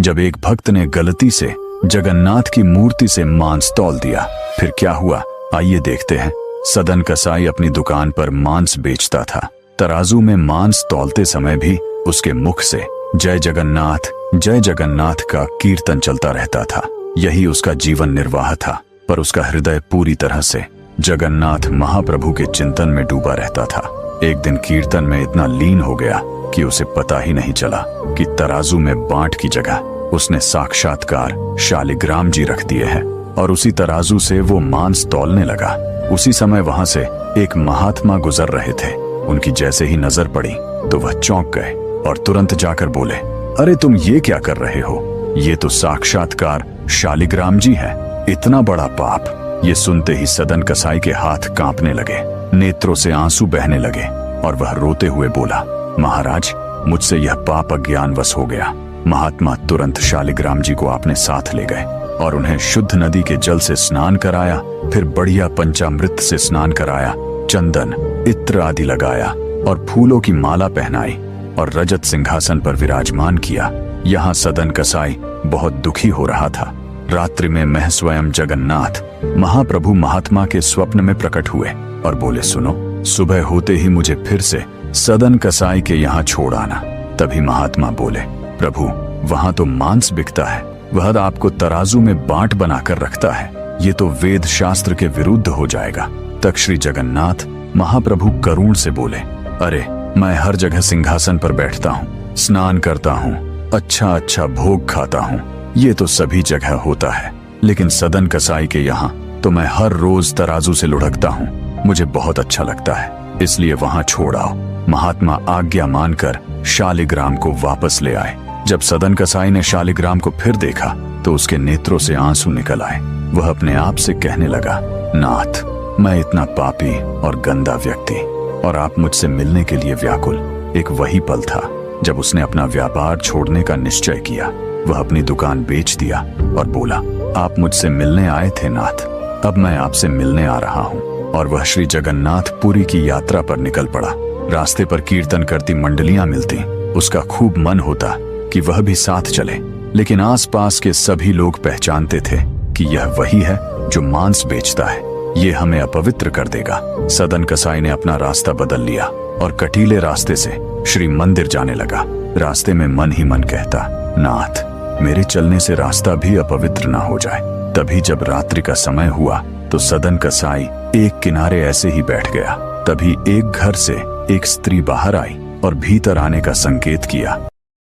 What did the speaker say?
जब एक भक्त ने गलती से जगन्नाथ की मूर्ति से मांस तौल दिया। फिर क्या हुआ, आइए देखते हैं। सदन कसाई अपनी दुकान पर मांस बेचता था। तराजू में मांस तौलते समय भी उसके मुख से जय जगन्नाथ का कीर्तन चलता रहता था। यही उसका जीवन निर्वाह था। पर उसका हृदय पूरी तरह से जगन्नाथ महाप्रभु के चिंतन में डूबा रहता था। एक दिन कीर्तन में इतना लीन हो गया कि उसे पता ही नहीं चला कि तराजू में बांट की जगह उसने साक्षात्कार शालिग्राम जी रख दिए हैं और उसी तराजू से वो मांस तौलने लगा। उसी समय वहां से एक महात्मा गुजर रहे थे। उनकी जैसे ही नजर पड़ी तो वह चौंक गए और तुरंत जाकर बोले, अरे तुम ये क्या कर रहे हो? ये तो साक्षात्कार शालिग्राम जी है। इतना बड़ा पाप! ये सुनते ही सदन कसाई के हाथ कांपने लगे, नेत्रों से आंसू बहने लगे और वह रोते हुए बोला, महाराज, मुझसे यह पाप अज्ञानवश हो गया। महात्मा तुरंत शालिग्राम जी को अपने साथ ले गए और उन्हें शुद्ध नदी के जल से स्नान कराया। फिर बढ़िया पंचामृत से स्नान कराया, चंदन इत्र आदि लगाया और फूलों की माला पहनाई और रजत सिंहासन पर विराजमान किया। यहाँ सदन कसाई बहुत दुखी हो रहा था। रात्रि में मैं स्वयं जगन्नाथ महाप्रभु महात्मा के स्वप्न में प्रकट हुए और बोले, सुनो, सुबह होते ही मुझे फिर से सदन कसाई के यहाँ छोड़ आना। तभी महात्मा बोले, प्रभु, वहां तो मांस बिकता है, वह आपको तराजू में बांट बनाकर रखता है। ये तो वेद शास्त्र के विरुद्ध हो जाएगा। तक श्री जगन्नाथ महाप्रभु करुण से बोले, अरे, मैं हर जगह सिंहासन पर बैठता हूँ, स्नान करता हूँ, अच्छा भोग खाता हूँ, ये तो सभी जगह होता है, लेकिन सदन कसाई के यहाँ तो मैं हर रोज तराजू से लुढ़कता हूँ। मुझे बहुत अच्छा लगता है, इसलिए वहां छोड़ आओ। महात्मा आज्ञा मानकर शालिग्राम को वापस ले आए। जब सदन कसाई ने शालिग्राम को फिर देखा तो उसके नेत्रों से आंसू निकल आए। वह अपने आप से कहने लगा, नाथ, मैं इतना पापी और गंदा व्यक्ति और आप मुझसे मिलने के लिए व्याकुल। एक वही पल था जब उसने अपना व्यापार छोड़ने का निश्चय किया। वह अपनी दुकान बेच दिया और बोला, आप मुझसे मिलने आए थे नाथ, अब मैं आपसे मिलने आ रहा हूँ। और वह श्री जगन्नाथ पुरी की यात्रा पर निकल पड़ा। रास्ते पर कीर्तन करती मंडलियां मिलती। उसका खूब मन होता कि वह भी साथ चले, लेकिन आसपास के सभी लोग पहचानते थे कि यह वही है जो मांस बेचता है, ये हमें अपवित्र कर देगा। सदन कसाई ने अपना रास्ता बदल लिया और कटीले रास्ते से श्री मंदिर जाने लगा। रास्ते में मन ही मन कहता, नाथ, मेरे चलने से रास्ता भी अपवित्र ना हो जाए। तभी जब रात्रि का समय हुआ तो सदन कसाई एक किनारे ऐसे ही बैठ गया। तभी एक घर से एक स्त्री बाहर आई और भीतर आने का संकेत किया।